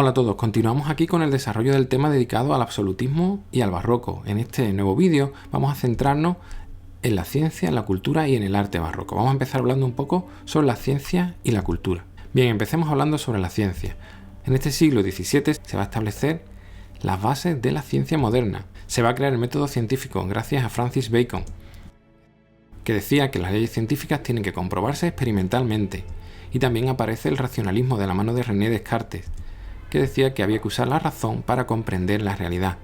Hola a todos, continuamos aquí con el desarrollo del tema dedicado al absolutismo y al barroco. En este nuevo vídeo vamos a centrarnos en la ciencia, en la cultura y en el arte barroco. Vamos a empezar hablando un poco sobre la ciencia y la cultura. Bien, empecemos hablando sobre la ciencia. En este siglo XVII se va a establecer las bases de la ciencia moderna. Se va a crear el método científico gracias a Francis Bacon, que decía que las leyes científicas tienen que comprobarse experimentalmente. Y también aparece el racionalismo de la mano de René Descartes, que decía que había que usar la razón para comprender la realidad.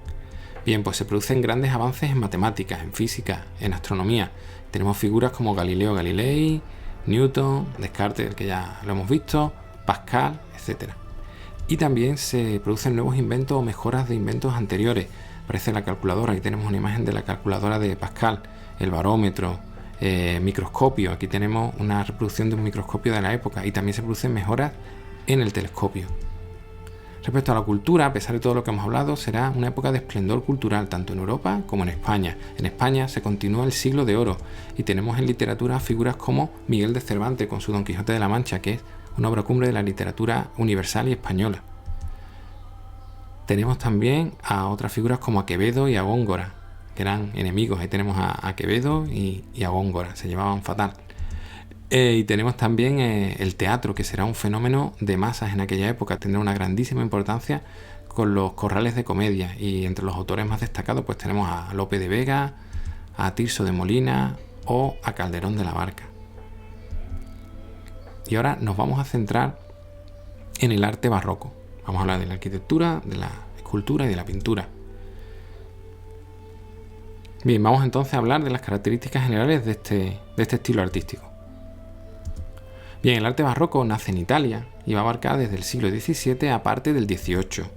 Bien, pues se producen grandes avances en matemáticas, en física, en astronomía. Tenemos figuras como Galileo Galilei, Newton, Descartes, que ya lo hemos visto, Pascal, etc. Y también se producen nuevos inventos o mejoras de inventos anteriores. Aparece la calculadora, aquí tenemos una imagen de la calculadora de Pascal, el barómetro, microscopio, aquí tenemos una reproducción de un microscopio de la época, y también se producen mejoras en el telescopio. Respecto a la cultura, a pesar de todo lo que hemos hablado, será una época de esplendor cultural, tanto en Europa como en España. En España se continúa el siglo de oro y tenemos en literatura figuras como Miguel de Cervantes con su Don Quijote de la Mancha, que es una obra cumbre de la literatura universal y española. Tenemos también a otras figuras como a Quevedo y a Góngora, que eran enemigos. Ahí tenemos a Quevedo y a Góngora, se llevaban fatal. Y tenemos también el teatro, que será un fenómeno de masas en aquella época, tendrá una grandísima importancia con los corrales de comedia, y entre los autores más destacados pues tenemos a Lope de Vega, a Tirso de Molina o a Calderón de la Barca. Y ahora nos vamos a centrar en el arte barroco. Vamos a hablar de la arquitectura, de la escultura y de la pintura. Bien, vamos entonces a hablar de las características generales de este estilo artístico. Bien, el arte barroco nace en Italia y va a abarcar desde el siglo XVII a parte del XVIII.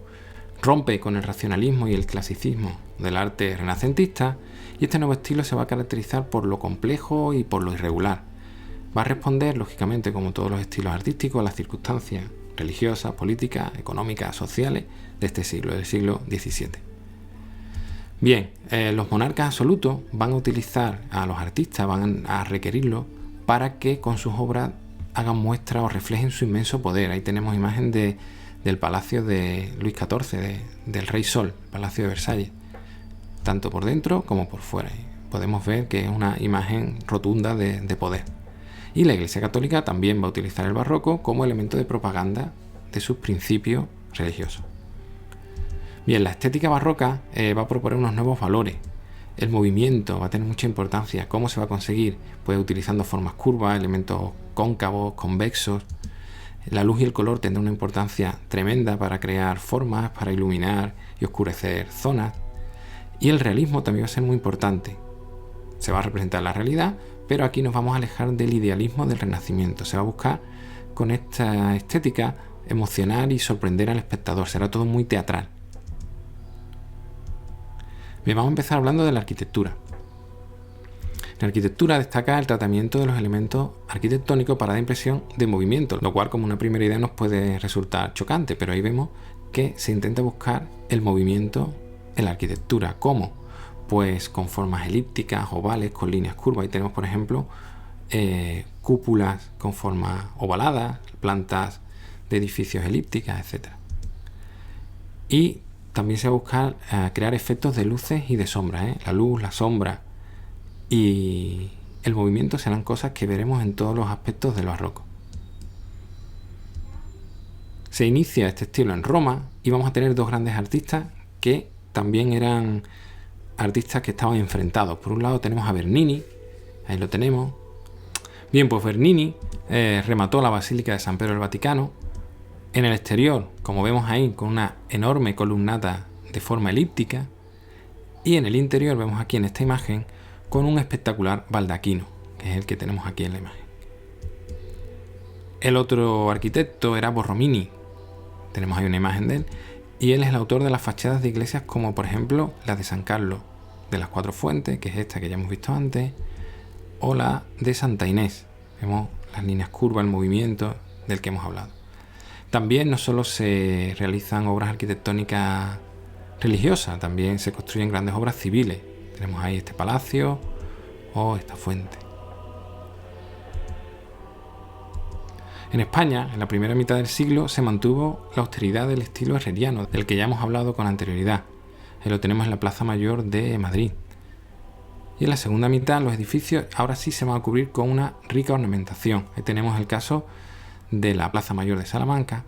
Rompe con el racionalismo y el clasicismo del arte renacentista, y este nuevo estilo se va a caracterizar por lo complejo y por lo irregular. Va a responder, lógicamente, como todos los estilos artísticos, a las circunstancias religiosas, políticas, económicas, sociales de este siglo, del siglo XVII. Bien, los monarcas absolutos van a utilizar a los artistas, van a requerirlos para que con sus obras hagan muestra o reflejen su inmenso poder. Ahí tenemos imagen del palacio de Luis XIV, del Rey Sol, Palacio de Versalles, tanto por dentro como por fuera. Y podemos ver que es una imagen rotunda de poder. Y la Iglesia Católica también va a utilizar el barroco como elemento de propaganda de sus principios religiosos. Bien, la estética barroca va a proponer unos nuevos valores. El movimiento va a tener mucha importancia. ¿Cómo se va a conseguir? Pues utilizando formas curvas, elementos cóncavos, convexos. La luz y el color tendrán una importancia tremenda para crear formas, para iluminar y oscurecer zonas. Y el realismo también va a ser muy importante. Se va a representar la realidad, pero aquí nos vamos a alejar del idealismo del Renacimiento. Se va a buscar con esta estética emocionar y sorprender al espectador. Será todo muy teatral. Bien, vamos a empezar hablando de la arquitectura. En la arquitectura destaca el tratamiento de los elementos arquitectónicos para dar impresión de movimiento, lo cual como una primera idea nos puede resultar chocante, pero ahí vemos que se intenta buscar el movimiento en la arquitectura. ¿Cómo? Pues con formas elípticas, ovales, con líneas curvas. Ahí tenemos, por ejemplo, cúpulas con formas ovaladas, plantas de edificios elípticas, etc. Y también se va a buscar crear efectos de luces y de sombras. La luz, la sombra y el movimiento serán cosas que veremos en todos los aspectos del barroco. Se inicia este estilo en Roma y vamos a tener dos grandes artistas que también eran artistas que estaban enfrentados. Por un lado tenemos a Bernini, ahí lo tenemos. Bien, pues Bernini remató la Basílica de San Pedro del Vaticano. En el exterior, como vemos ahí, con una enorme columnata de forma elíptica, y en el interior vemos aquí en esta imagen con un espectacular baldaquino, que es el que tenemos aquí en la imagen. El otro arquitecto era Borromini, tenemos ahí una imagen de él, y él es el autor de las fachadas de iglesias como por ejemplo la de San Carlos de las Cuatro Fuentes, que es esta que ya hemos visto antes, o la de Santa Inés. Vemos las líneas curvas, el movimiento del que hemos hablado. También no solo se realizan obras arquitectónicas religiosas, también se construyen grandes obras civiles. Tenemos ahí este palacio o esta fuente. En España, en la primera mitad del siglo, se mantuvo la austeridad del estilo herreriano, del que ya hemos hablado con anterioridad. Lo tenemos en la Plaza Mayor de Madrid. Y en la segunda mitad, los edificios ahora sí se van a cubrir con una rica ornamentación. Ahí tenemos el caso de la Plaza Mayor de Salamanca,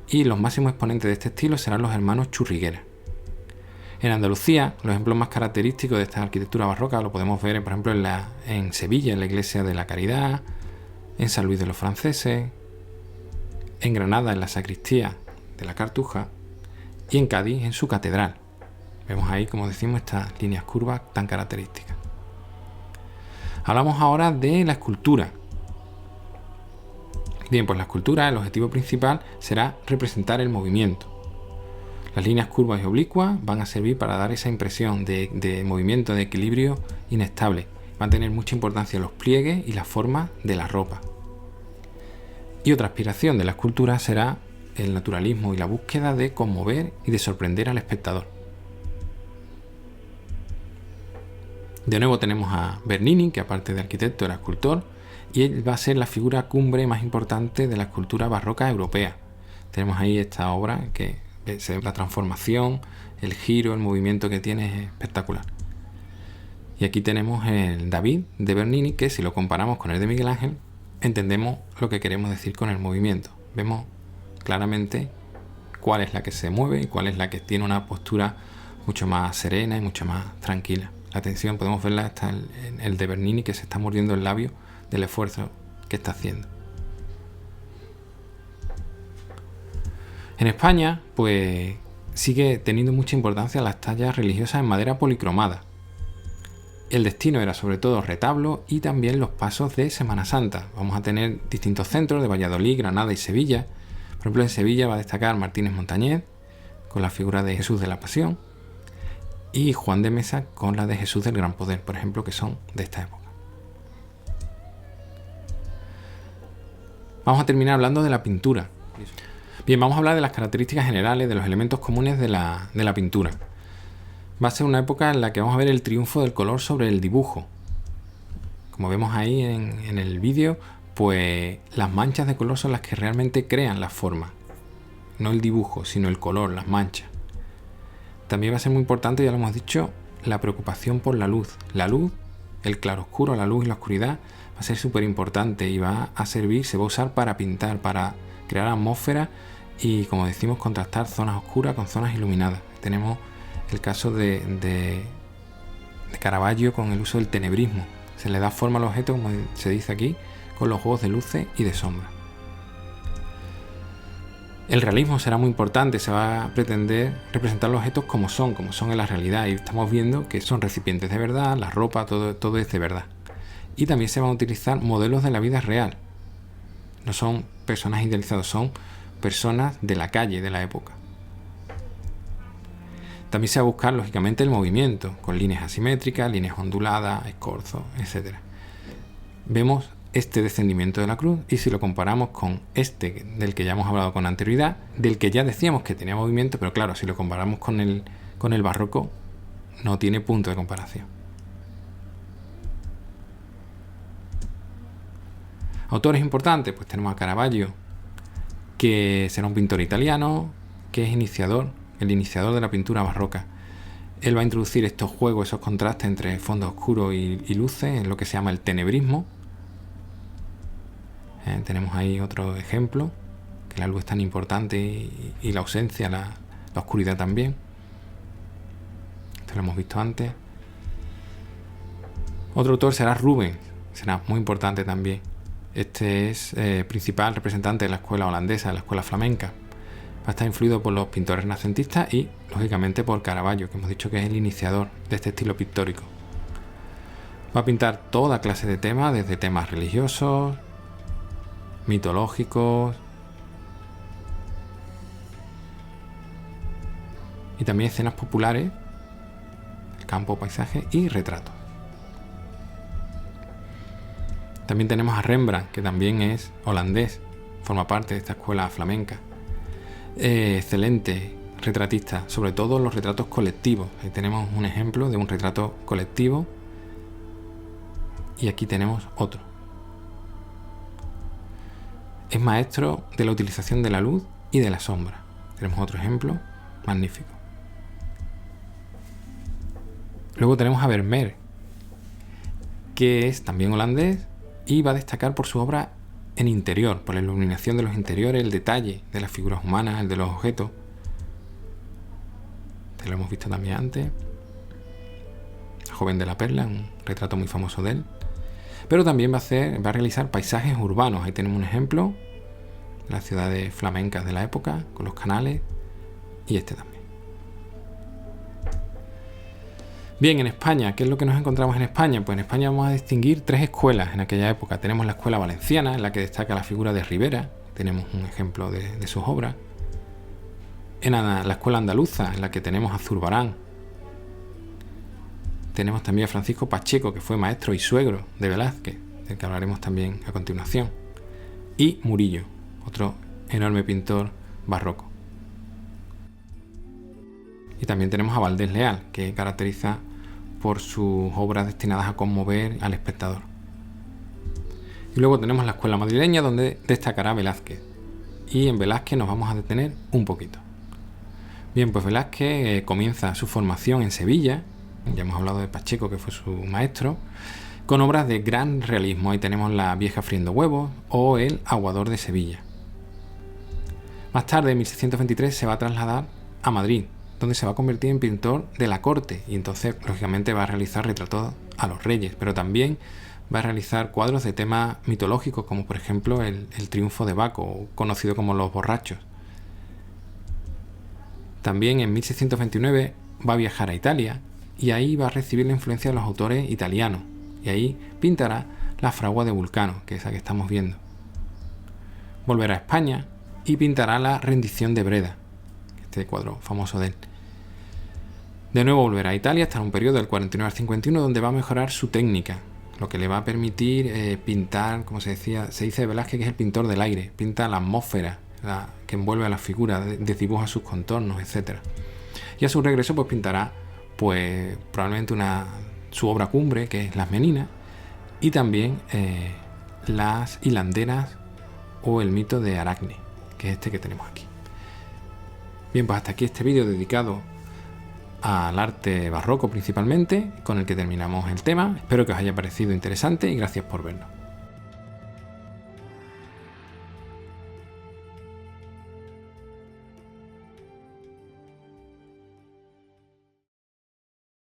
y los máximos exponentes de este estilo serán los hermanos Churriguera. En Andalucía, los ejemplos más característicos de esta arquitectura barroca lo podemos ver, por ejemplo, en Sevilla, en la Iglesia de la Caridad, en San Luis de los Franceses, en Granada, en la Sacristía de la Cartuja, y en Cádiz, en su catedral. Vemos ahí, como decimos, estas líneas curvas tan características. Hablamos ahora de la escultura. Bien, pues la escultura, el objetivo principal será representar el movimiento. Las líneas curvas y oblicuas van a servir para dar esa impresión de movimiento, de equilibrio inestable. Van a tener mucha importancia los pliegues y la forma de la ropa. Y otra aspiración de la escultura será el naturalismo y la búsqueda de conmover y de sorprender al espectador. De nuevo tenemos a Bernini, que aparte de arquitecto era escultor, y él va a ser la figura cumbre más importante de la escultura barroca europea. Tenemos ahí esta obra que se ve la transformación, el giro, el movimiento que tiene es espectacular. Y aquí tenemos el David de Bernini, que si lo comparamos con el de Miguel Ángel, entendemos lo que queremos decir con el movimiento. Vemos claramente cuál es la que se mueve y cuál es la que tiene una postura mucho más serena y mucho más tranquila. La tensión podemos verla hasta en el de Bernini, que se está mordiendo el labio del esfuerzo que está haciendo. En España, pues sigue teniendo mucha importancia las tallas religiosas en madera policromada. El destino era sobre todo retablos y también los pasos de Semana Santa. Vamos a tener distintos centros de Valladolid, Granada y Sevilla. Por ejemplo, en Sevilla va a destacar Martínez Montañés con la figura de Jesús de la Pasión, y Juan de Mesa con la de Jesús del Gran Poder, por ejemplo, que son de esta época. Vamos a terminar hablando de la pintura. Bien, vamos a hablar de las características generales, de los elementos comunes de la pintura. Va a ser una época en la que vamos a ver el triunfo del color sobre el dibujo. Como vemos ahí en el vídeo, pues las manchas de color son las que realmente crean la forma. No el dibujo, sino el color, las manchas. También va a ser muy importante, ya lo hemos dicho, la preocupación por la luz. La luz, el claroscuro, la luz y la oscuridad va a ser súper importante y va a servir, se va a usar para pintar, para crear atmósfera y, como decimos, contrastar zonas oscuras con zonas iluminadas. Tenemos el caso de Caravaggio con el uso del tenebrismo. Se le da forma al objeto, como se dice aquí, con los juegos de luces y de sombra. El realismo será muy importante, se va a pretender representar los objetos como son en la realidad, y estamos viendo que son recipientes de verdad, la ropa, todo es de verdad. Y también se van a utilizar modelos de la vida real. No son personas idealizados, son personas de la calle, de la época. También se va a buscar, lógicamente, el movimiento, con líneas asimétricas, líneas onduladas, escorzos, etc. Vemos este descendimiento de la cruz, y si lo comparamos con este del que ya hemos hablado con anterioridad, del que ya decíamos que tenía movimiento, pero claro, si lo comparamos con el barroco, no tiene punto de comparación. Autores importantes, pues tenemos a Caravaggio, que será un pintor italiano, que es el iniciador de la pintura barroca. Él va a introducir estos juegos, esos contrastes entre fondo oscuro y luces, en lo que se llama el tenebrismo. Tenemos ahí otro ejemplo, que la luz es tan importante y la ausencia, la oscuridad también. Esto lo hemos visto antes. Otro autor será Rubens, será muy importante también. Este es principal representante de la escuela holandesa, de la escuela flamenca. Va a estar influido por los pintores renacentistas y, lógicamente, por Caravaggio, que hemos dicho que es el iniciador de este estilo pictórico. Va a pintar toda clase de temas, desde temas religiosos, mitológicos y también escenas populares, el campo, paisaje y retratos. También tenemos a Rembrandt, que también es holandés, forma parte de esta escuela flamenca. Excelente retratista, sobre todo los retratos colectivos. Ahí tenemos un ejemplo de un retrato colectivo y aquí tenemos otro. es maestro de la utilización de la luz y de la sombra. Tenemos otro ejemplo magnífico. Luego tenemos a Vermeer, que es también holandés y va a destacar por su obra en interior, por la iluminación de los interiores, el detalle de las figuras humanas, el de los objetos. Este lo hemos visto también antes. La joven de la perla, un retrato muy famoso de él. Pero también va a realizar paisajes urbanos. Ahí tenemos un ejemplo de las ciudades flamencas de la época, con los canales, y este también. Bien, en España, ¿qué es lo que nos encontramos en España? Pues en España vamos a distinguir 3 escuelas en aquella época. Tenemos la escuela valenciana, en la que destaca la figura de Rivera. Tenemos un ejemplo de sus obras. En la escuela andaluza, en la que tenemos a Zurbarán. Tenemos también a Francisco Pacheco, que fue maestro y suegro de Velázquez, del que hablaremos también a continuación. Y Murillo, otro enorme pintor barroco. Y también tenemos a Valdés Leal, que caracteriza por sus obras destinadas a conmover al espectador. Y luego tenemos la escuela madrileña, donde destacará Velázquez. Y en Velázquez nos vamos a detener un poquito. Bien, pues Velázquez comienza su formación en Sevilla. Ya hemos hablado de Pacheco, que fue su maestro, con obras de gran realismo. Ahí tenemos La vieja friendo huevos o El aguador de Sevilla. Más tarde, en 1623, se va a trasladar a Madrid, donde se va a convertir en pintor de la corte y entonces, lógicamente, va a realizar retratos a los reyes, pero también va a realizar cuadros de temas mitológicos, como por ejemplo el triunfo de Baco, conocido como Los borrachos. También en 1629 va a viajar a Italia y ahí va a recibir la influencia de los autores italianos, y ahí pintará la fragua de Vulcano, que es esa que estamos viendo. Volverá a España y pintará la rendición de Breda, este cuadro famoso de él. De nuevo volverá a Italia hasta un periodo del 49 al 51, donde va a mejorar su técnica, lo que le va a permitir pintar, como se dice de Velázquez, que es el pintor del aire. Pinta la atmósfera que envuelve a las figuras, desdibuja sus contornos, etc. Y a su regreso pues pintará pues probablemente su obra cumbre, que es Las Meninas, y también las hilanderas o el mito de Aracne, que es este que tenemos aquí. Bien, pues hasta aquí este vídeo dedicado al arte barroco principalmente, con el que terminamos el tema. Espero que os haya parecido interesante y gracias por vernos.